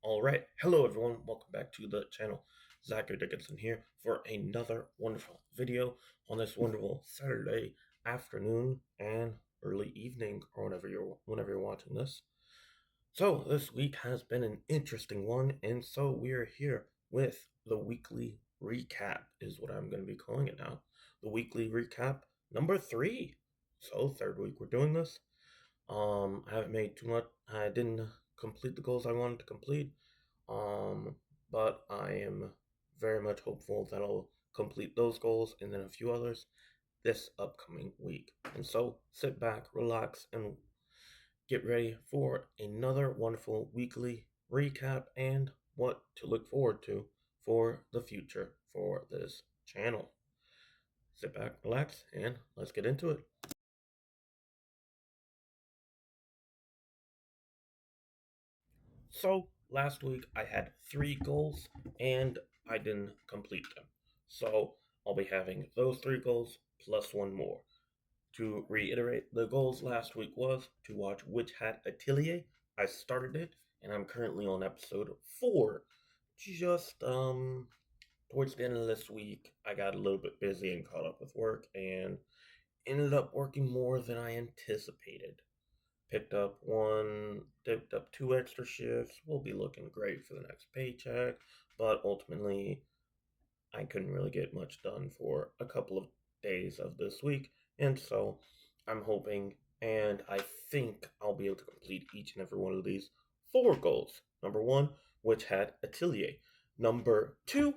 All right. Hello, everyone. Welcome back to the channel. Zachary Dickinson here for another wonderful video on this wonderful Saturday afternoon and early evening, or whenever you're watching this. So this week has been an interesting one, and so we are here with the weekly recap, is what I'm going to be calling it now. The weekly recap number 3. So third week we're doing this. I haven't made too much. I didn't complete the goals I wanted to complete. Um, but I am very much hopeful that I'll complete those goals and then a few others this upcoming week. And so sit back, relax, and get ready for another wonderful weekly recap and what to look forward to for the future for this channel. Sit back, relax, and let's get into it. So last week I had 3 goals and I didn't complete them. So I'll be having those 3 goals plus one more. To reiterate, the goals last week was to watch Witch Hat Atelier. I started it and I'm currently on episode 4. Just towards the end of this week, I got a little bit busy and caught up with work and ended up working more than I anticipated. Picked up 2 extra shifts. We'll be looking great for the next paycheck, but ultimately, I couldn't really get much done for a couple of days of this week, and so I'm hoping and I think I'll be able to complete each and every one of these 4 goals. Number 1, which had Atelier. Number 2,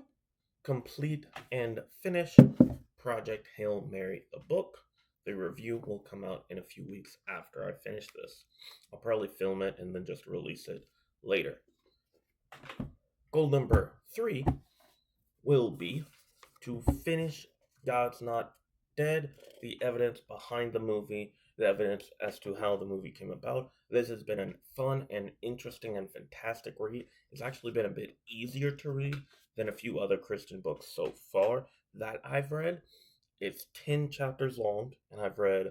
complete and finish Project Hail Mary the book. The review will come out in a few weeks after I finish this. I'll probably film it and then just release it later. Goal number 3 will be to finish God's Not Dead, the evidence behind the movie, the evidence as to how the movie came about. This has been a fun and interesting and fantastic read. It's actually been a bit easier to read than a few other Christian books so far that I've read. It's 10 chapters long, and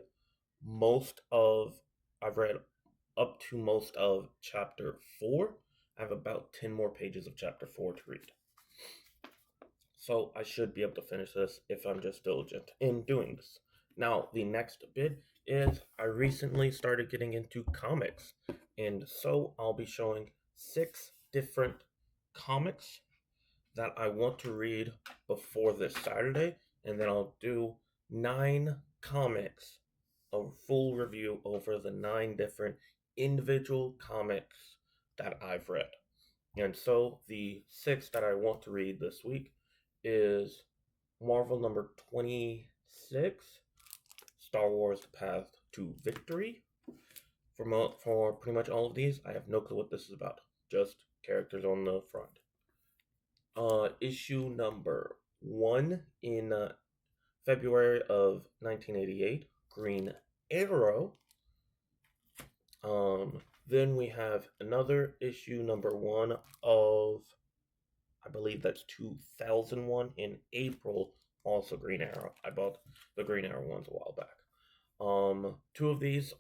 most of I've read up to most of chapter 4. I have about 10 more pages of chapter 4 to read. So I should be able to finish this if I'm just diligent in doing this. Now, the next bit is I recently started getting into comics, and so I'll be showing 6 different comics that I want to read before this Saturday, and then I'll do 9 comics, a full review over the 9 different individual comics that I've read. And so the 6 that I want to read this week is Marvel number 26, Star Wars The Path to Victory. For pretty much all of these, I have no clue what this is about. Just characters on the front. Issue number 1 in February of 1988, Green Arrow. Then we have another issue number 1 of, I believe that's 2001 in April, also Green Arrow. I bought the Green Arrow ones a while back. 2 of these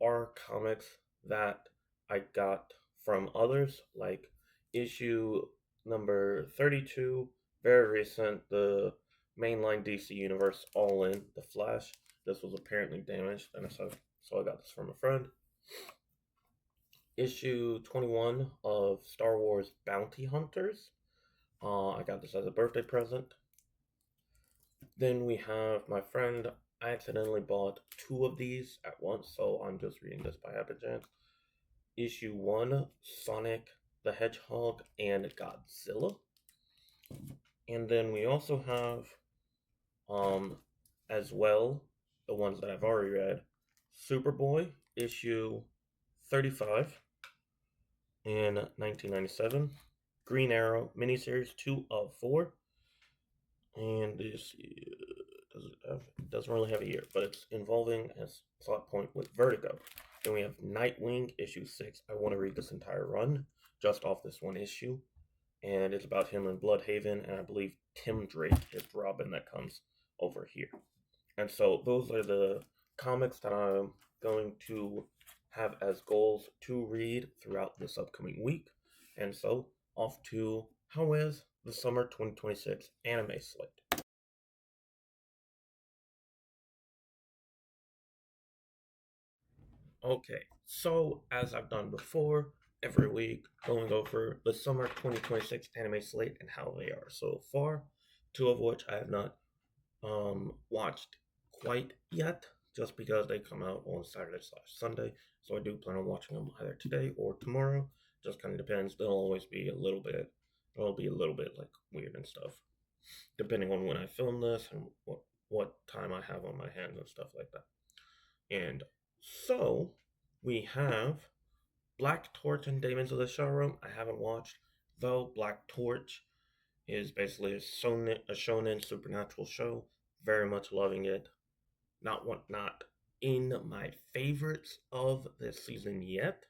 are comics that I got from others, like issue number 32, very recent, the mainline DC Universe All In, The Flash. This was apparently damaged, and so I got this from a friend. Issue 21 of Star Wars Bounty Hunters. I got this as a birthday present. Then we have my friend. I accidentally bought 2 of these at once, so I'm just reading this by happenstance. Issue 1, Sonic the Hedgehog and Godzilla. And then we also have, as well, the ones that I've already read, Superboy, issue 35 in 1997, Green Arrow miniseries 2 of 4, and this doesn't really have a year, but it's involving a plot point with Vertigo. Then we have Nightwing issue 6. I want to read this entire run just off this one issue, and it's about him in Bloodhaven, and I believe Tim Drake is Robin that comes over here. And so those are the comics that I'm going to have as goals to read throughout this upcoming week. And so, off to how is the summer 2026 anime slate? Okay, so as I've done before, every week going over the summer 2026 anime slate and how they are so far, two of which I have not watched quite yet, just because they come out on Saturday/Sunday. So I do plan on watching them either today or tomorrow. Just kind of depends. They'll always be a little bit. They'll be a little bit like weird and stuff, depending on when I film this and what time I have on my hands and stuff like that. And so we have Black Torch and Demons of the Showroom. I haven't watched though. Black Torch is basically a shonen supernatural show. Very much loving it. Not in my favorites of this season yet.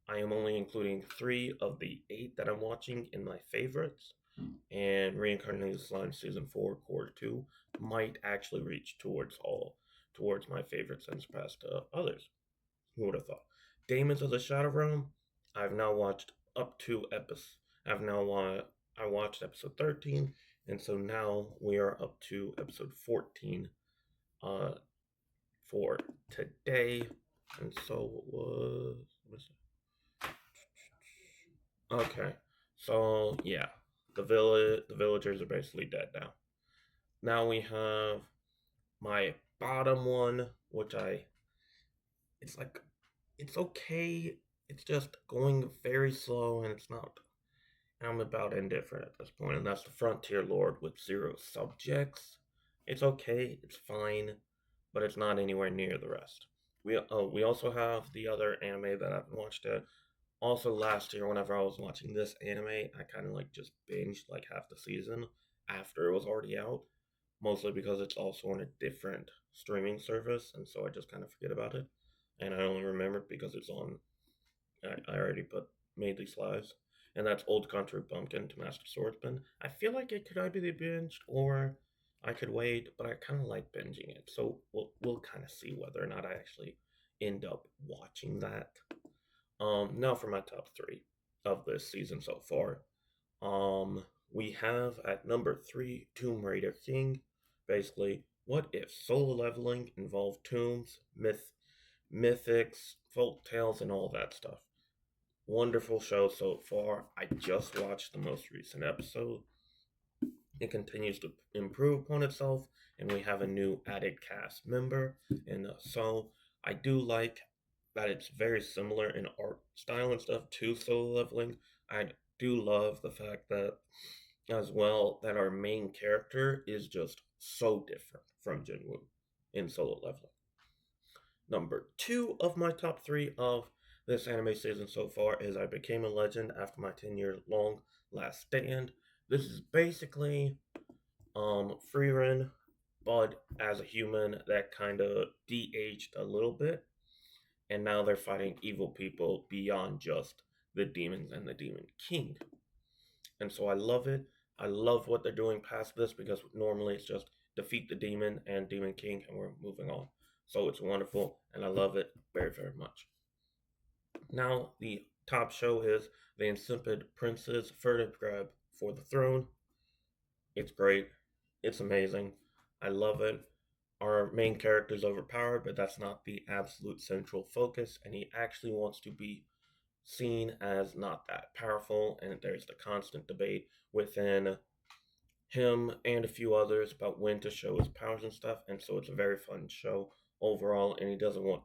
I am only including 3 of the 8 that I'm watching in my favorites. And Reincarnated Slime season 4 core 2 might actually reach towards my favorites and surpass others. Who would have thought? Demons of the Shadow Realm. I've now watched up to episodes. I watched episode 13, and so now we are up to episode 14 uh, for today. And so what is it? Okay. So yeah, the villagers are basically dead now. Now we have my bottom one, which it's like it's okay. It's just going very slow, and it's not. I'm about indifferent at this point, and that's the Frontier Lord with 0 subjects. It's okay, it's fine, but it's not anywhere near the rest. We also have the other anime that I've watched. Also last year, whenever I was watching this anime, I kind of like just binged like half the season after it was already out, mostly because it's also on a different streaming service, and so I just kind of forget about it. And I only remember it because it's on. I already made these lives, and that's Old Country Bumpkin to Master Swordsman. I feel like it could either be binged or I could wait, but I kind of like binging it, so we'll kind of see whether or not I actually end up watching that. Now for my top 3 of this season so far. We have at number 3 Tomb Raider King. Basically, what if solo leveling involved tombs, mythics, folk tales, and all that stuff? Wonderful show so far. I just watched the most recent episode. It continues to improve upon itself, and we have a new added cast member. And so I do like that it's very similar in art style and stuff to solo leveling. I do love the fact that, as well, that our main character is just so different from Jinwoo in solo leveling. Number 2 of my top 3 of this anime season so far is I Became a Legend after my 10-year long last stand. This is basically Freerin, but as a human that kind of de-aged a little bit, and now they're fighting evil people beyond just the demons and the Demon King. And so I love it. I love what they're doing past this because normally it's just defeat the demon and Demon King and we're moving on. So it's wonderful and I love it very, very much. Now, the top show is The Insipid Prince's Furtive Grab for the Throne. It's great. It's amazing. I love it. Our main character is overpowered, but that's not the absolute central focus, and he actually wants to be seen as not that powerful, and there's the constant debate within him and a few others about when to show his powers and stuff, and so it's a very fun show overall, and he doesn't want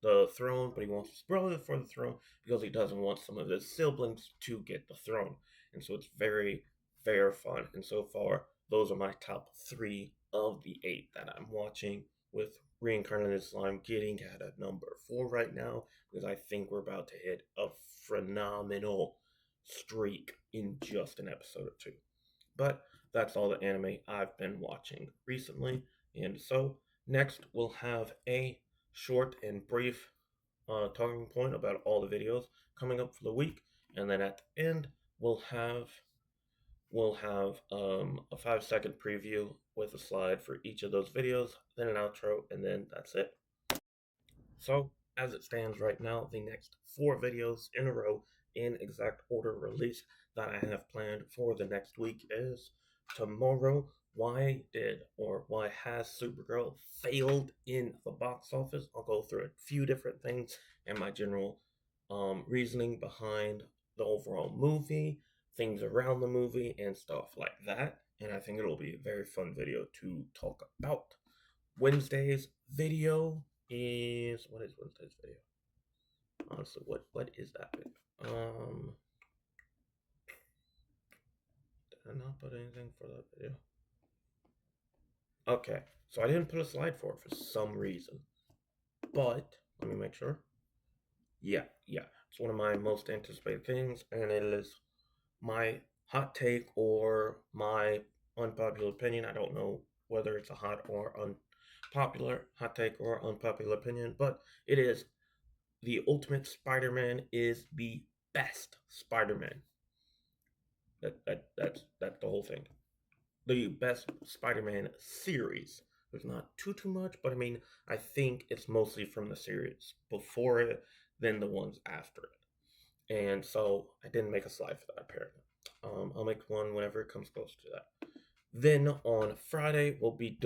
the throne, but he wants his brother for the throne because he doesn't want some of his siblings to get the throne, and so it's very, very fun, and so far, those are my top 3 of the 8 that I'm watching, with Reincarnated Slime getting at a number 4 right now, because I think we're about to hit a phenomenal streak in just an episode or 2. But that's all the anime I've been watching recently. And so, next we'll have a short and brief talking point about all the videos coming up for the week. And then at the end, we'll have a 5-second preview with a slide for each of those videos, then an outro, and then that's it. So, as it stands right now, the next 4 videos in a row in exact order release that I have planned for the next week is tomorrow. Why has Supergirl failed in the box office? I'll go through a few different things and my general reasoning behind the overall movie, things around the movie, and stuff like that. And I think it'll be a very fun video to talk about. Wednesday's video is what is Wednesday's video? Honestly, what is that video? Did I not put anything for that video? Okay, so I didn't put a slide for it for some reason, but let me make sure. Yeah, it's one of my most anticipated things, and it is my hot take or my unpopular opinion. I don't know whether it's a hot or unpopular hot take or unpopular opinion, but it is the Ultimate Spider-Man is the best Spider-Man. That's the whole thing. The best Spider-Man series. There's not too much, but I mean, I think it's mostly from the series before it than the ones after it. And so I didn't make a slide for that apparently. I'll make one whenever it comes close to that. Then on Friday we'll be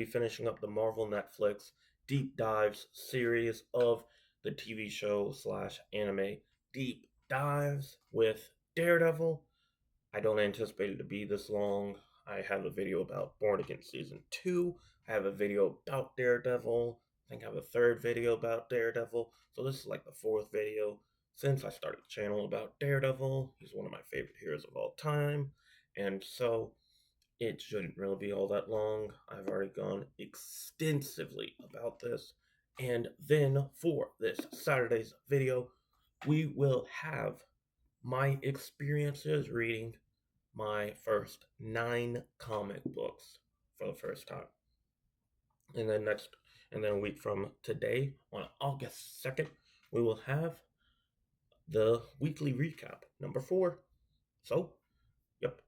finishing up the Marvel Netflix deep dives series of the TV show slash anime deep dives with Daredevil. I don't anticipate it to be this long. I have a video about Born Again Season 2. I have a video about Daredevil. I think I have a third video about Daredevil. So this is like the fourth video since I started the channel about Daredevil. He's one of my favorite heroes of all time. And so it shouldn't really be all that long. I've already gone extensively about this. And then for this Saturday's video, we will have my experiences reading my first 9 comic books for the first time. And then a week from today, on August 2nd, we will have the weekly recap, number 4. So, yep.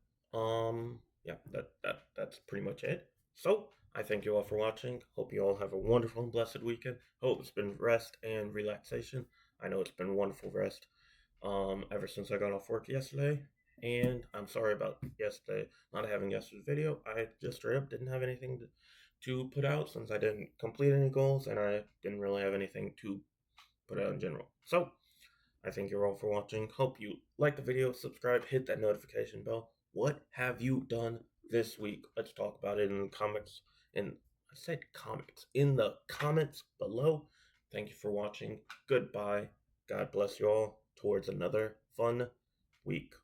That's pretty much it. So, I thank you all for watching. Hope you all have a wonderful and blessed weekend. Hope it's been rest and relaxation. I know it's been wonderful rest ever since I got off work yesterday. And I'm sorry about yesterday, not having yesterday's video. I just straight up didn't have anything to put out since I didn't complete any goals and I didn't really have anything to put out in general. So, I thank you all for watching. Hope you like the video, subscribe, hit that notification bell. What have you done this week? Let's talk about it in the comments. And I said comics in the comments below. Thank you for watching. Goodbye. God bless you all towards another fun week.